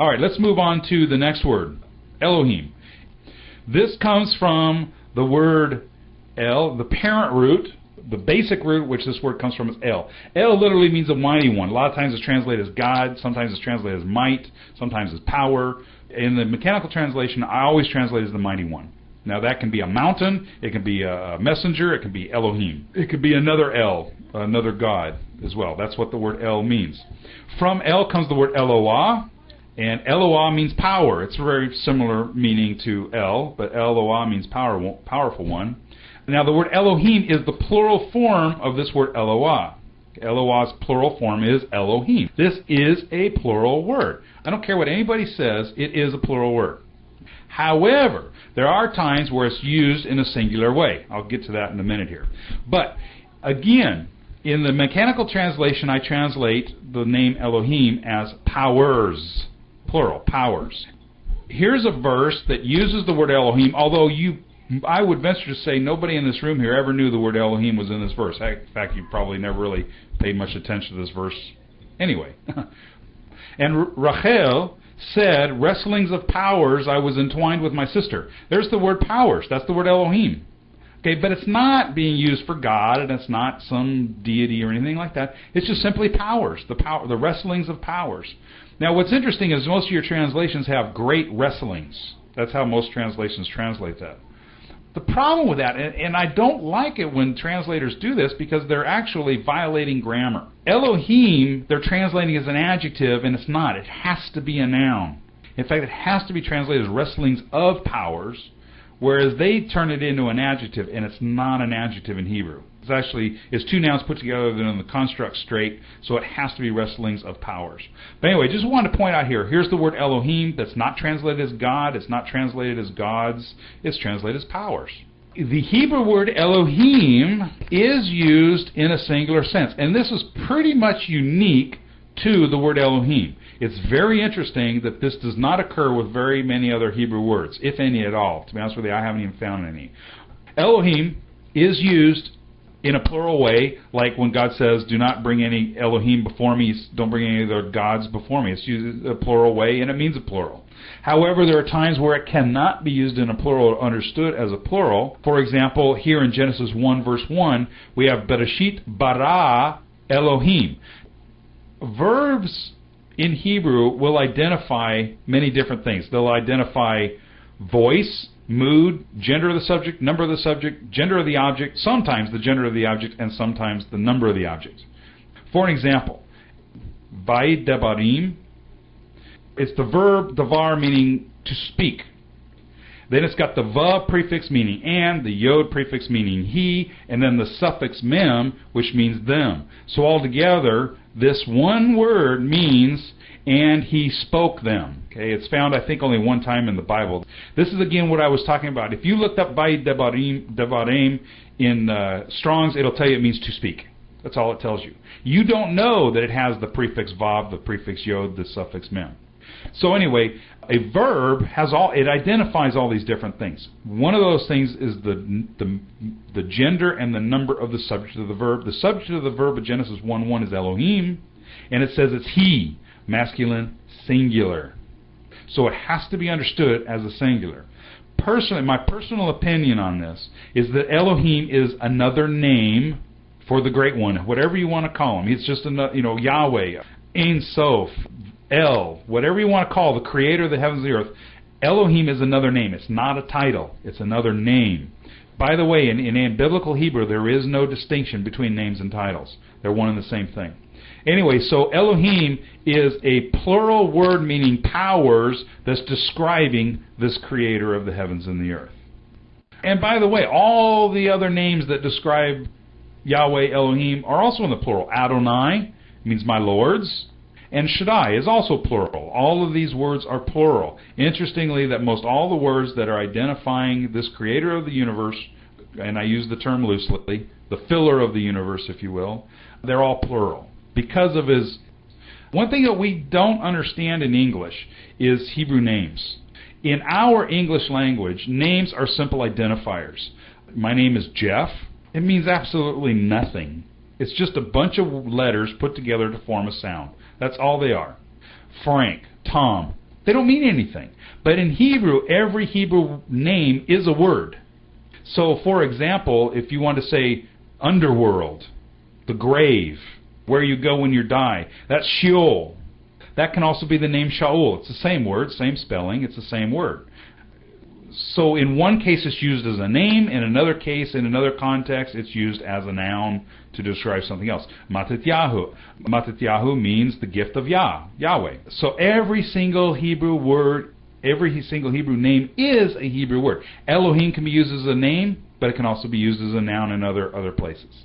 All right, let's move on to the next word, Elohim. This comes from the word El, the parent root. The basic root which this word comes from is El. El literally means a mighty one. A lot of times it's translated as God. Sometimes it's translated as might. Sometimes as power. In the mechanical translation, I always translate as the mighty one. Now that can be a mountain. It can be a messenger. It can be Elohim. It could be another El, another God as well. That's what the word El means. From El comes the word Elo'ah. And Elo'ah means power. It's a very similar meaning to El, but Elo'ah means powerful one. Now the word Elohim is the plural form of this word Elo'ah. Eloah's plural form is Elohim. This is a plural word. I don't care what anybody says, it is a plural word. However, there are times where it's used in a singular way. I'll get to that in a minute here. But again, in the mechanical translation, I translate the name Elohim as powers. Plural, powers. Here's a verse that uses the word Elohim, although I would venture to say nobody in this room here ever knew the word Elohim was in this verse. In fact, you probably never really paid much attention to this verse anyway. And Rachel said, wrestlings of powers, I was entwined with my sister. There's the word powers. That's the word Elohim. Okay, but it's not being used for God, and it's not some deity or anything like that. It's just simply powers, the wrestlings of powers. Now, what's interesting is most of your translations have great wrestlings. That's how most translations translate that. The problem with that, and I don't like it when translators do this because they're actually violating grammar. Elohim, they're translating as an adjective, and it's not. It has to be a noun. In fact, it has to be translated as wrestlings of powers, whereas they turn it into an adjective, and it's not an adjective in Hebrew. It's two nouns put together that are in the construct straight, so it has to be wrestlings of powers. But anyway, just wanted to point out here's the word Elohim that's not translated as God, it's not translated as gods, it's translated as powers. The Hebrew word Elohim is used in a singular sense, and this is pretty much unique to the word Elohim. It's very interesting that this does not occur with very many other Hebrew words, if any at all. To be honest with you, I haven't even found any. Elohim is used in a plural way, like when God says, do not bring any Elohim before me, don't bring any other gods before me. It's used in a plural way, and it means a plural. However, there are times where it cannot be used in a plural or understood as a plural. For example, here in Genesis 1, verse 1, we have Bereshit bara Elohim. Verbs in Hebrew will identify many different things. They'll identify voice, mood, gender of the subject, number of the subject, gender of the object, sometimes the gender of the object, and sometimes the number of the object. For an example, Vaidebarim, it's the verb davar meaning to speak. Then it's got the va prefix meaning and, the yod prefix meaning he, and then the suffix mem, which means them. So altogether, this one word means, and he spoke them. Okay, it's found, I think, only one time in the Bible. This is, again, what I was talking about. If you looked up Devarim in Strong's, it'll tell you it means to speak. That's all it tells you. You don't know that it has the prefix vav, the prefix yod, the suffix mem. So anyway, a verb it identifies all these different things. One of those things is the gender and the number of the subject of the verb. The subject of the verb in Genesis 1:1 is Elohim, and it says it's he, masculine, singular. So it has to be understood as a singular. Personally, my personal opinion on this is that Elohim is another name for the Great One, whatever you want to call him. It's just another, Yahweh, Ein Sof, El, whatever you want to call the creator of the heavens and the earth. Elohim is another name. It's not a title. It's another name. By the way, in biblical Hebrew, there is no distinction between names and titles. They're one and the same thing. Anyway, so Elohim is a plural word meaning powers that's describing this creator of the heavens and the earth. And by the way, all the other names that describe Yahweh Elohim are also in the plural. Adonai means my lords, and Shaddai is also plural. All of these words are plural. Interestingly, that most all the words that are identifying this creator of the universe, and I use the term loosely, the filler of the universe, if you will, they're all plural. Because of his... One thing that we don't understand in English is Hebrew names. In our English language, names are simple identifiers. My name is Jeff. It means absolutely nothing. It's just a bunch of letters put together to form a sound. That's all they are. Frank, Tom, They don't mean anything. But in Hebrew, every Hebrew name is a word. So, for example, if you want to say underworld, the grave, where you go when you die, that's Sheol. That can also be the name Shaul. It's the same word, same spelling, it's the same word. So in one case it's used as a name, in another case, in another context, it's used as a noun to describe something else. Matityahu. Matityahu means the gift of Yahweh. So every single Hebrew word, every single Hebrew name is a Hebrew word. Elohim can be used as a name, but it can also be used as a noun in other places.